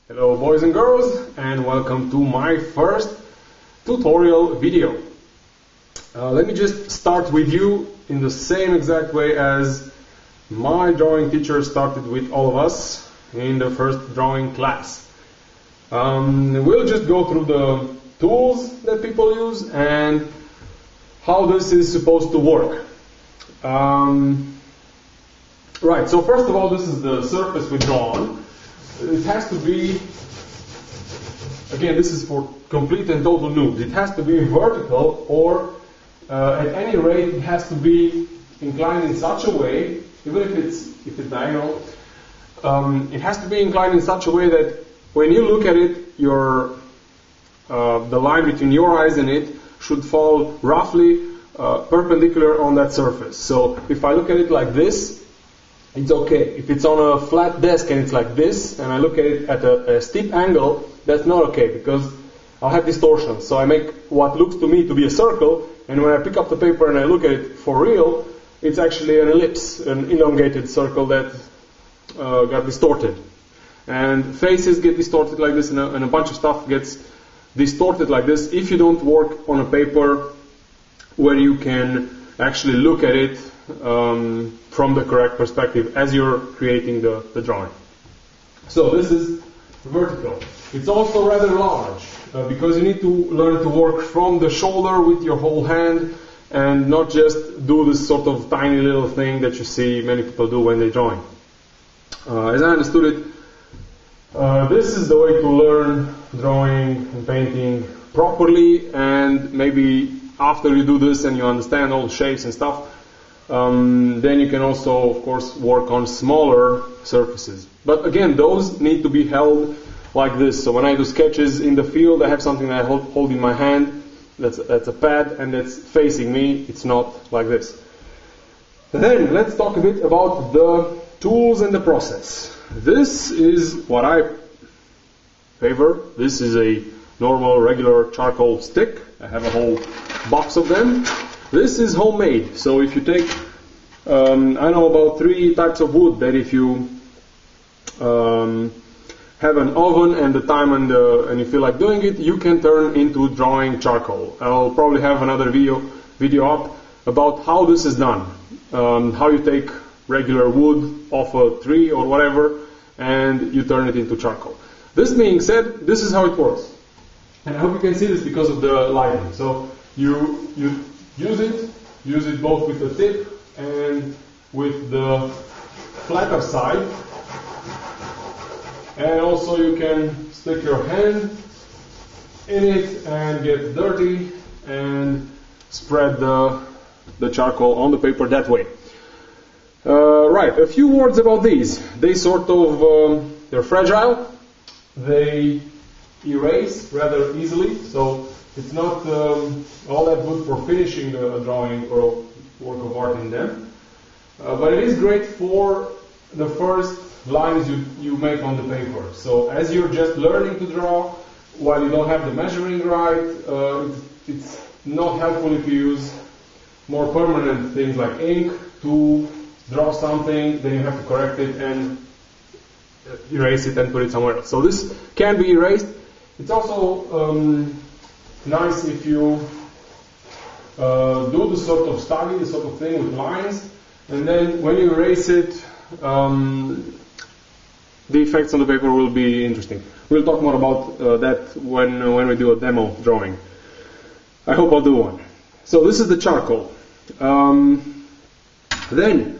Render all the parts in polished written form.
Hello boys and girls, and welcome to my first tutorial video. Let me just start with you in the same exact way as my drawing teacher started with all of us in the first drawing class. We'll just go through the tools that people use and how this is supposed to work. Right, so first of all, this is the surface we draw on. It has to be, again, this is for complete and total noobs. It has to be vertical, or at any rate, it has to be inclined in such a way, even if it's diagonal, it has to be inclined in such a way that when you look at it, the line between your eyes and it should fall roughly perpendicular on that surface. So if I look at it like this, it's okay. If it's on a flat desk and it's like this, and I look at it at a steep angle, that's not okay, because I'll have distortion. So I make what looks to me to be a circle, and when I pick up the paper and I look at it for real, it's actually an ellipse, an elongated circle that got distorted. And faces get distorted like this, and a bunch of stuff gets distorted like this if you don't work on a paper where you can actually look at it from the correct perspective as you're creating the drawing. So this is vertical. It's also rather large because you need to learn to work from the shoulder with your whole hand and not just do this sort of tiny little thing that you see many people do when they're drawing. As I understood it, this is the way to learn drawing and painting properly, and maybe after you do this and you understand all the shapes and stuff, then you can also, of course, work on smaller surfaces. But again, those need to be held like this. So when I do sketches in the field, I have something that I hold in my hand. That's a pad, and that's facing me. It's not like this. Then let's talk a bit about the tools and the process. This is what I favor. This is a normal, regular charcoal stick. I have a whole box of them. This is homemade, so if you take, I know about 3 types of wood that if you have an oven and the time and you feel like doing it, you can turn into drawing charcoal. I'll probably have another video up about how this is done, how you take regular wood off a tree or whatever and you turn it into charcoal. This being said, this is how it works. And I hope you can see this because of the lighting. So you use it both with the tip and with the flatter side, and also you can stick your hand in it and get dirty and spread the charcoal on the paper that way. Right, a few words about these. They sort of, they're fragile, they erase rather easily, so it's not all that good for finishing a drawing or a work of art in them. But it is great for the first lines you make on the paper. So as you're just learning to draw, while you don't have the measuring right, it's not helpful if you use more permanent things like ink to draw something, then you have to correct it and erase it and put it somewhere else. So this can be erased. It's also nice if you do this sort of study, this sort of thing with lines, and then when you erase it, the effects on the paper will be interesting. We'll talk more about that when we do a demo drawing. I hope I'll do one. So this is the charcoal. Then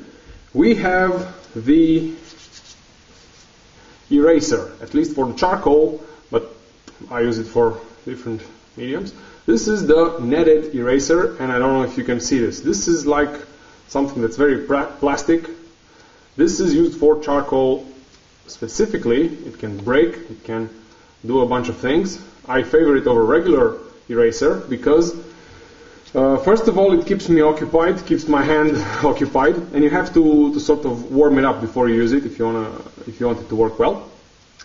we have the eraser, at least for the charcoal, but I use it for different mediums. This is the netted eraser, and I don't know if you can see this. This is like something that's very plastic. This is used for charcoal specifically. It can break, it can do a bunch of things. I favor it over regular eraser because first of all, it keeps me occupied, keeps my hand occupied, and you have to sort of warm it up before you use it if you want it to work well.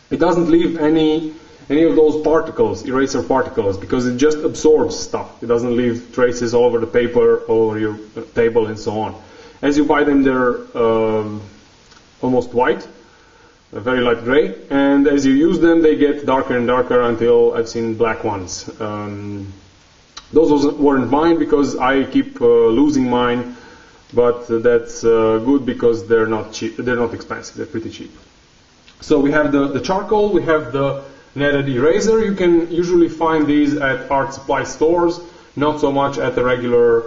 It doesn't leave any of those particles, eraser particles, because it just absorbs stuff. It doesn't leave traces all over the paper, all over your table, and so on. As you buy them, they're almost white, a very light gray, and as you use them they get darker and darker until I've seen black ones. Those weren't mine because I keep losing mine, but that's good because they're not cheap. They're not expensive. They're pretty cheap. So we have the charcoal, we have the netted eraser. You can usually find these at art supply stores, not so much at the regular,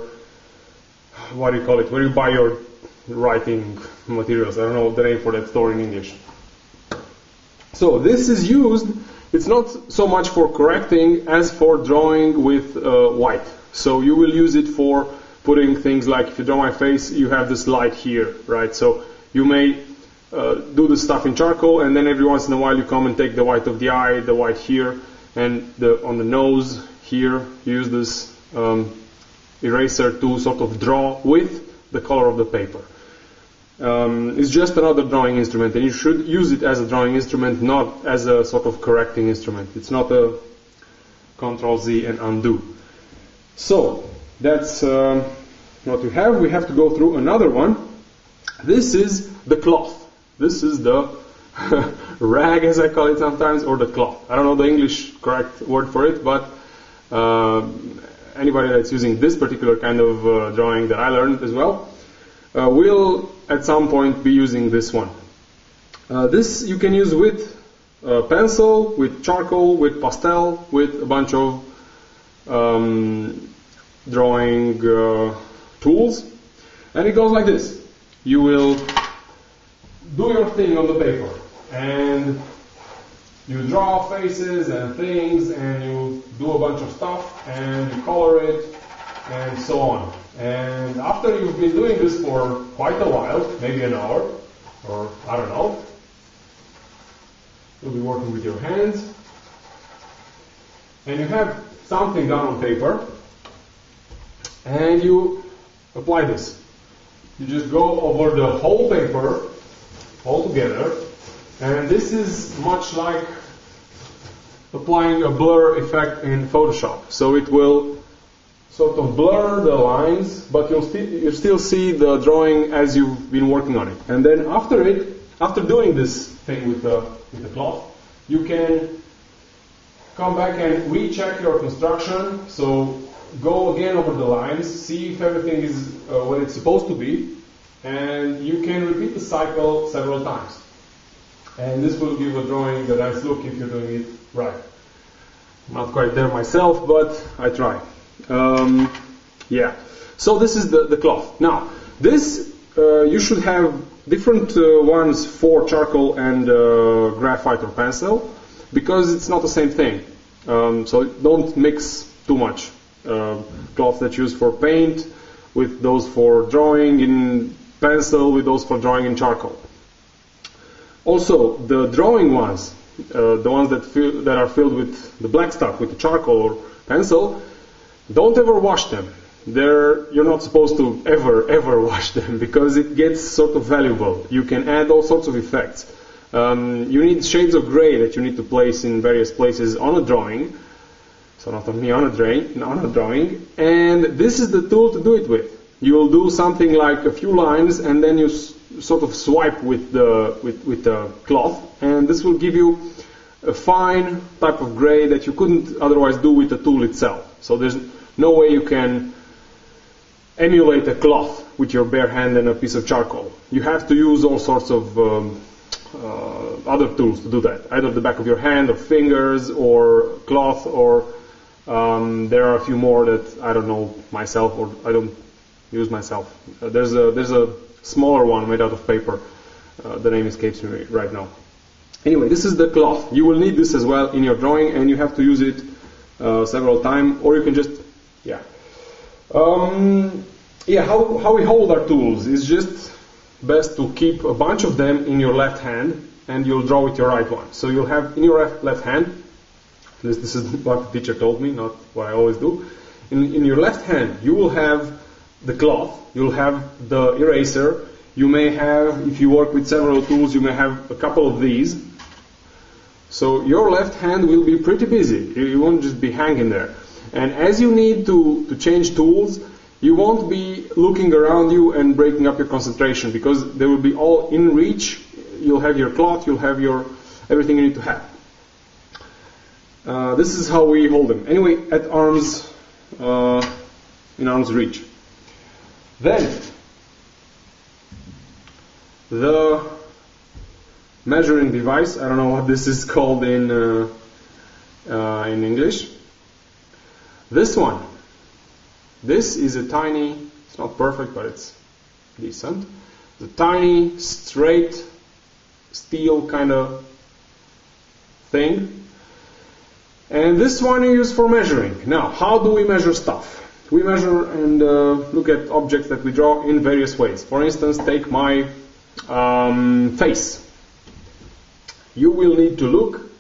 what do you call it, where you buy your writing materials. I don't know the name for that store in English. So this is used, it's not so much for correcting as for drawing with white. So you will use it for putting things like, if you draw my face, you have this light here, right? So you may do the stuff in charcoal, and then every once in a while you come and take the white of the eye, the white here, and on the nose here, use this eraser to sort of draw with the color of the paper. It's just another drawing instrument, and you should use it as a drawing instrument, not as a sort of correcting instrument. It's not a Ctrl-Z and undo. So that's what we have. We have to go through another one. This is the cloth. This is the rag, as I call it sometimes, or the cloth. I don't know the English correct word for it, but anybody that's using this particular kind of drawing that I learned as well will at some point be using this one. This you can use with pencil, with charcoal, with pastel, with a bunch of drawing tools, and it goes like this. You will do your thing on the paper, and you draw faces and things, and you do a bunch of stuff, and you color it, and so on. And after you've been doing this for quite a while, maybe an hour, or I don't know, you'll be working with your hands, and you have something done on paper, and you apply this. You just go over the whole paper all together, and this is much like applying a blur effect in Photoshop. So it will sort of blur the lines, but you'll still see the drawing as you've been working on it. And then after doing this thing with the cloth, you can come back and recheck your construction. So go again over the lines, see if everything is what it's supposed to be, and you can repeat the cycle several times. And this will give a drawing a nice look if you're doing it right. Not quite there myself, but I try. Yeah. So this is the cloth. Now, this you should have different ones for charcoal and graphite or pencil, because it's not the same thing. So don't mix too much cloth that's used for paint with those for drawing in pencil, with those for drawing in charcoal. Also, the drawing ones, the ones that are filled with the black stuff, with the charcoal or pencil, don't ever wash them. You're not supposed to ever wash them, because it gets sort of valuable. You can add all sorts of effects. You need shades of gray that you need to place in various places on a drawing. So not only on a drawing. And this is the tool to do it with. You will do something like a few lines, and then you sort of swipe with the cloth, and this will give you a fine type of gray that you couldn't otherwise do with the tool itself. So there's no way you can emulate a cloth with your bare hand and a piece of charcoal. You have to use all sorts of other tools to do that, either the back of your hand or fingers or cloth, or there are a few more that I don't know myself, or I don't use myself. There's a smaller one made out of paper. The name escapes me right now. Anyway, this is the cloth. You will need this as well in your drawing, and you have to use it several times, or you can just, how we hold our tools is just best to keep a bunch of them in your left hand, and you'll draw with your right one. So you'll have in your left hand, this is what the teacher told me, not what I always do. In your left hand, you will have the cloth, you'll have the eraser, you may have, if you work with several tools, you may have a couple of these. So your left hand will be pretty busy, you won't just be hanging there. And as you need to change tools, you won't be looking around you and breaking up your concentration, because they will be all in reach. you'll have your cloth, you'll have your everything you need to have. This is how we hold them. Anyway, at arm's in arm's reach. Then the measuring device. I don't know what this is called in English. This one. This is a tiny. It's not perfect, but it's decent. The tiny, straight, steel kind of thing. And this one you use for measuring. Now, how do we measure stuff? We measure and look at objects that we draw in various ways. For instance, take my face. You will need to look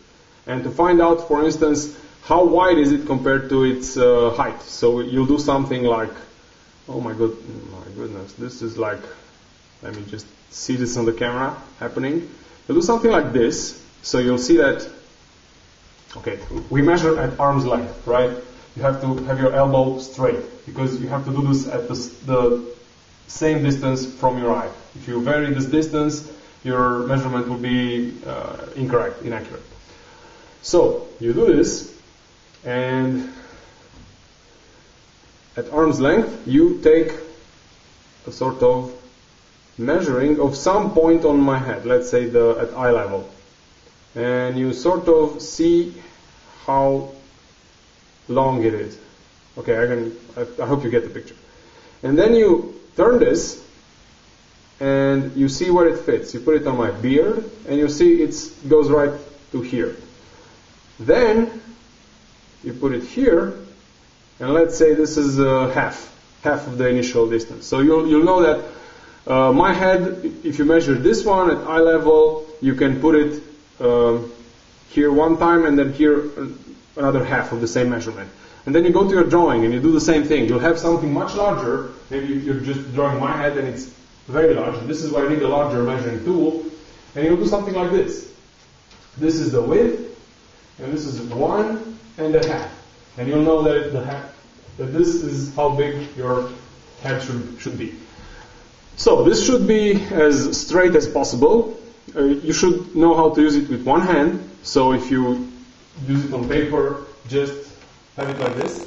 and to find out, for instance, how wide is it compared to its height. So you'll do something like, oh my goodness, this is like, let me just see this on the camera happening. You'll do something like this, so you'll see that, okay, we measure at arm's length, right? You have to have your elbow straight, because you have to do this at the same distance from your eye. If you vary this distance, your measurement will be incorrect, inaccurate. So, you do this, and at arm's length, you take a sort of measuring of some point on my head, let's say at eye level. And you sort of see how long it is. Okay, I hope you get the picture. And then you turn this, and you see where it fits. You put it on my beard, and you see it goes right to here. Then you put it here, and let's say this is half of the initial distance. So you'll know that my head, if you measure this one at eye level, you can put it here one time, and then here another half of the same measurement. And then you go to your drawing and you do the same thing. You'll have something much larger. Maybe you're just drawing my head and it's very large. And this is where I need a larger measuring tool. And you'll do something like this. This is the width, and this is 1.5. And you'll know that that this is how big your head should be. So this should be as straight as possible. You should know how to use it with one hand. So if you use it on paper, just have it like this.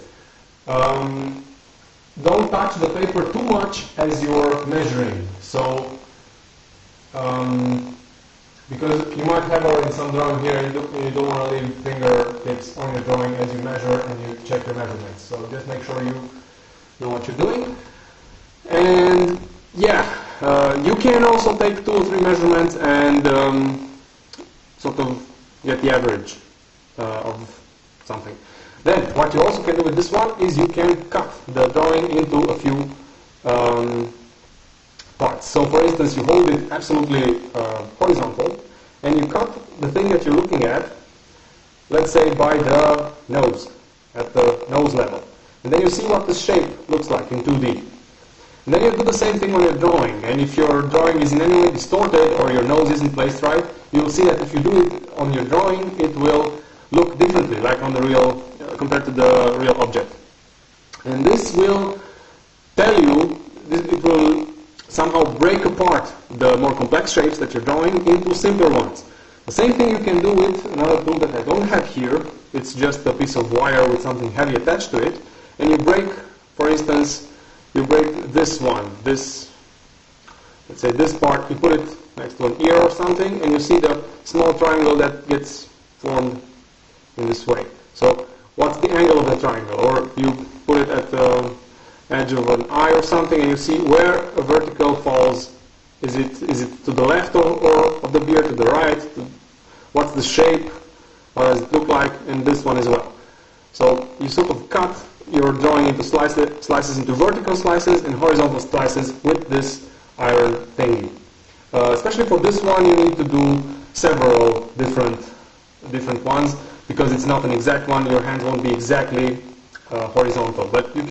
Don't touch the paper too much as you're measuring. So, because you might have already some drawing here, and you don't want to leave fingertips on your drawing as you measure and you check your measurements. So just make sure you know what you're doing. And yeah, you can also take 2 or 3 measurements and sort of get the average of something. Then, what you also can do with this one is you can cut the drawing into a few parts. So, for instance, you hold it absolutely horizontal, and you cut the thing that you're looking at, let's say by the nose, at the nose level. And then you see what the shape looks like in 2D. And then you do the same thing on your drawing, and if your drawing is in any way distorted or your nose isn't placed right, you'll see that if you do it on your drawing, it will look differently, like on the real, compared to the real object. And this will tell you, it will somehow break apart the more complex shapes that you're drawing into simpler ones. The same thing you can do with another tool that I don't have here. It's just a piece of wire with something heavy attached to it, and you break, for instance, you break this one, let's say this part, you put it next to an ear or something, and you see the small triangle that gets formed in this way. So, what's the angle of the triangle? Or you put it at the edge of an eye or something, and you see where a vertical falls. Is it to the left or of the beard, to the right? What's the shape? What does it look like? And this one as well. So, you sort of cut your drawing into slices into vertical slices and horizontal slices with this iron thingy. Especially for this one, you need to do several different ones, because it's not an exact one. Your hands won't be exactly horizontal, but you